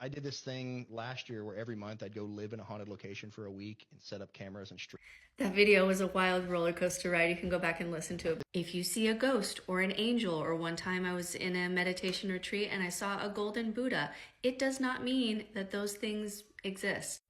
I did this thing last year where every month I'd go live in a haunted location for a week and set up cameras and stream. That video was a wild roller coaster ride. You can go back and listen to it. If you see a ghost or an angel, or one time I was in a meditation retreat and I saw a golden Buddha, it does not mean that those things exist.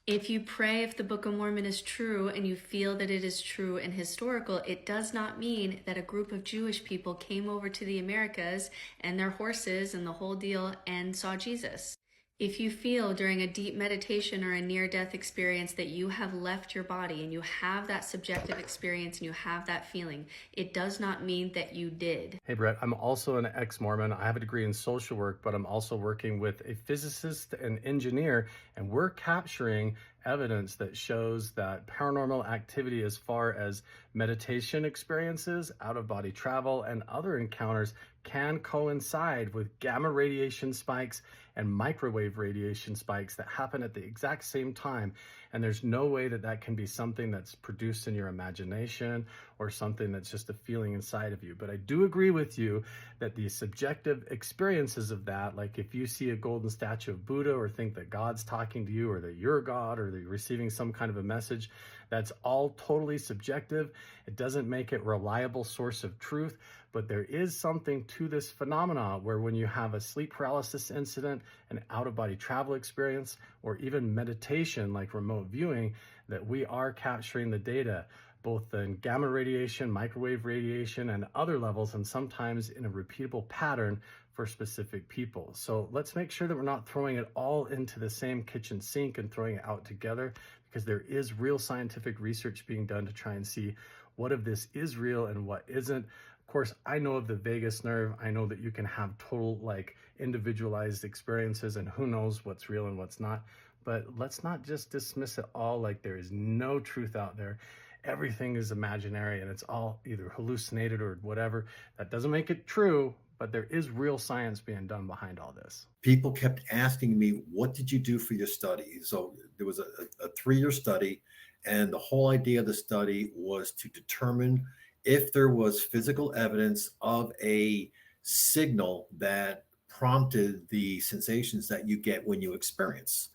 If you pray if the Book of Mormon is true and you feel that it is true and historical, it does not mean that a group of Jewish people came over to the Americas and their horses and the whole deal and saw Jesus. If you feel during a deep meditation or a near-death experience that you have left your body and you have that subjective experience and you have that feeling, it does not mean that you did. Hey Brett, I'm also an ex-Mormon. I have a degree in social work, but I'm also working with a physicist and engineer, and we're capturing evidence that shows that paranormal activity as far as meditation experiences, out-of-body travel, and other encounters can coincide with gamma radiation spikes and microwave radiation spikes that happen at the exact same time. And there's no way that that can be something that's produced in your imagination or something that's just a feeling inside of you. But I do agree with you that the subjective experiences of that, like if you see a golden statue of Buddha or think that God's talking to you or that you're God or that you're receiving some kind of a message, that's all totally subjective. It doesn't make it a reliable source of truth, but there is something to this phenomenon where when you have a sleep paralysis incident, an out-of-body travel experience, or even meditation like remote viewing, that we are capturing the data both in gamma radiation, microwave radiation, and other levels, and sometimes in a repeatable pattern for specific people. So let's make sure that we're not throwing it all into the same kitchen sink and throwing it out together, because there is real scientific research being done to try and see what of this is real and what isn't. Of course, I know of the vagus nerve. I know that you can have total like individualized experiences and who knows what's real and what's not. But let's not just dismiss it all like there is no truth out there. Everything is imaginary and it's all either hallucinated or whatever. That doesn't make it true, but there is real science being done behind all this. People kept asking me, what did you do for your study? So there was a 3-year study, and the whole idea of the study was to determine if there was physical evidence of a signal that prompted the sensations that you get when you experience,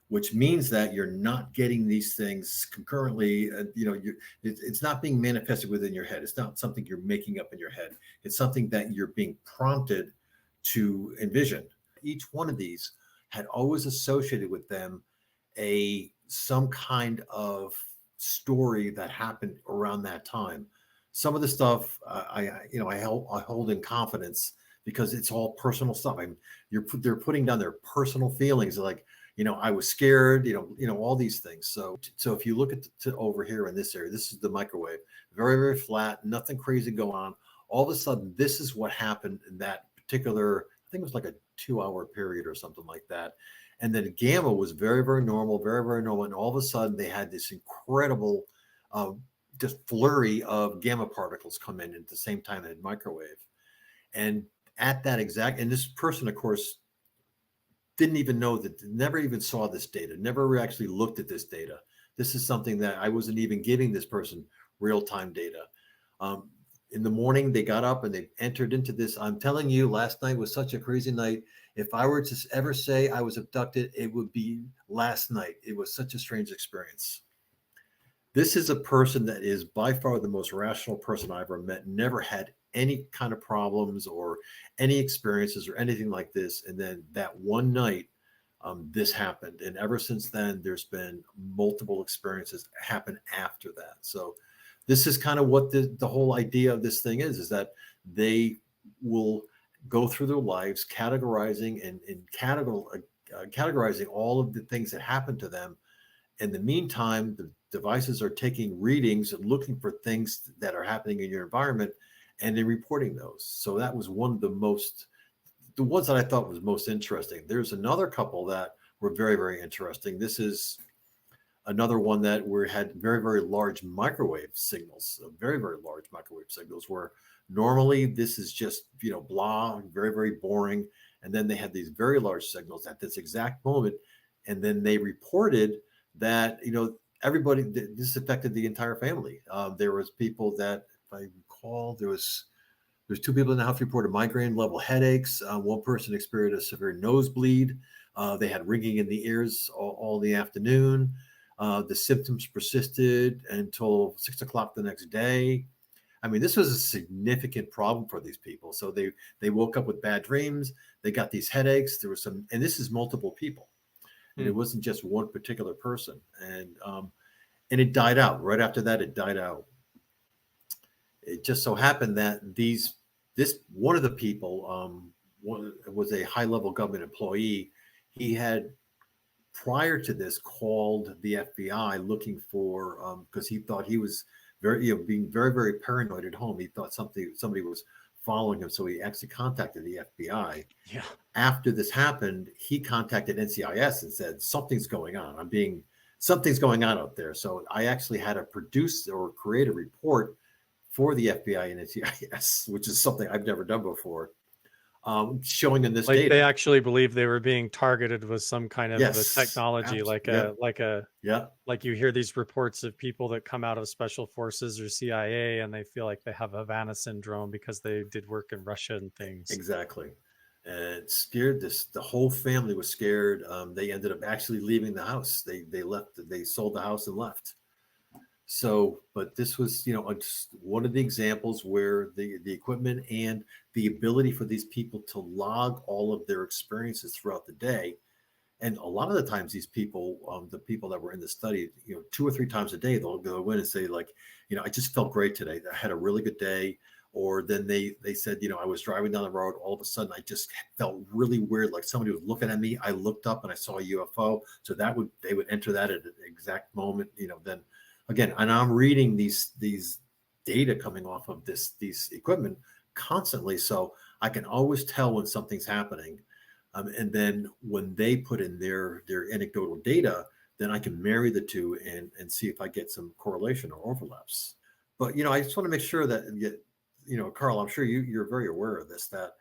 which means that you're not getting these things concurrently. It's not being manifested within your head. It's not something you're making up in your head. It's something that you're being prompted to envision. Each one of these had always associated with them some kind of story that happened around that time. Some of the stuff I hold in confidence because it's all personal stuff. They're putting down their personal feelings, like, I was scared, all these things. So if you look at over here in this area, this is the microwave, very, very flat, nothing crazy going on. All of a sudden, this is what happened in that particular, I think it was like a 2-hour period or something like that. And then gamma was very, very normal, very, very normal. And all of a sudden they had this incredible just flurry of gamma particles come in at the same time in microwave. And at that exact, and this person, of course, didn't even know that, never even saw this data, never actually looked at this data. This is something that I wasn't even giving this person real-time data. In the morning, they got up and they entered into this. I'm telling you, last night was such a crazy night. If I were to ever say I was abducted, it would be last night. It was such a strange experience. This is a person that is by far the most rational person I ever met, never had any kind of problems or any experiences or anything like this. And then that one night, this happened. And ever since then, there's been multiple experiences happen after that. So this is kind of what the whole idea of this thing is that they will go through their lives categorizing and categorizing all of the things that happen to them. In the meantime, the devices are taking readings and looking for things that are happening in your environment and then reporting those. So that was one of the ones that I thought was most interesting. There's another couple that were very, very interesting. This is another one that had very, very large microwave signals, very, very large microwave signals, where normally this is just, blah, very, very boring. And then they had these very large signals at this exact moment. And then they reported that, everybody, this affected the entire family. There was people that, if I recall, there's 2 people in the house reported migraine level headaches. One person experienced a severe nosebleed. They had ringing in the ears all the afternoon. The symptoms persisted until 6 o'clock the next day. I mean, this was a significant problem for these people. So they woke up with bad dreams. They got these headaches. There was some, and this is multiple people, and it wasn't just one particular person. And it died out. Right after that, it died out. It just so happened that this one of the people was a high level government employee. He had prior to this called the FBI looking for because he thought he was being very, very paranoid at home. He thought somebody was following him, so he actually contacted the FBI. Yeah. After this happened, he contacted NCIS and said something's going on. Something's going on out there. So I actually had to produce or create a report for the FBI and NCIS, which is something I've never done before, showing in this Like data. they actually believe they were being targeted with some kind of a technology, like you hear these reports of people that come out of special forces or CIA and they feel like they have Havana syndrome because they did work in Russia and things. Exactly. And it scared the whole family was scared. They ended up actually leaving the house. They left, they sold the house and left. So, but this was, just one of the examples where the equipment and the ability for these people to log all of their experiences throughout the day. And a lot of the times these people, the people that were in the study, 2 or 3 times a day, they'll go in and say like, I just felt great today. I had a really good day. Or then they said, I was driving down the road. All of a sudden, I just felt really weird, like somebody was looking at me. I looked up and I saw a UFO. So they would enter that at an exact moment. Then again, and I'm reading these data coming off of these equipment constantly, so I can always tell when something's happening. And then when they put in their anecdotal data, then I can marry the two and see if I get some correlation or overlaps. But I just want to make sure that Carl, I'm sure you're very aware of this, that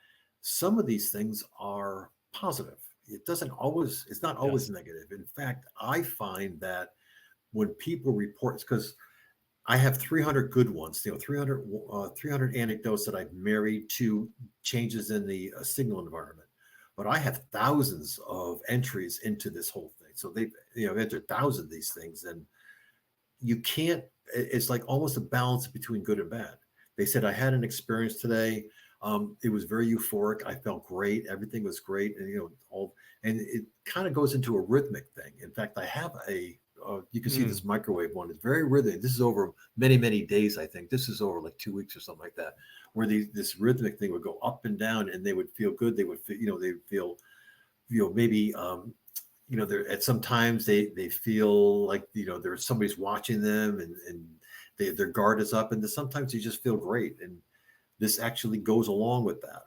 some of these things are positive. It's not always negative. In fact, I find that when people report, because I have 300 good ones, 300 anecdotes that I've married to changes in the signal environment. But I have thousands of entries into this whole thing. So they've entered thousands of these things, and it's like almost a balance between good and bad. They said, I had an experience today. It was very euphoric. I felt great. Everything was great. And it kind of goes into a rhythmic thing. In fact, I have you can see this microwave one. It's very rhythmic. This is over many, many days. I think this is over like 2 weeks or something like that, where this rhythmic thing would go up and down and they would feel good. They would feel, they would feel, maybe, they're at some times they feel like, there's somebody's watching them and their guard is up, and sometimes you just feel great. And this actually goes along with that.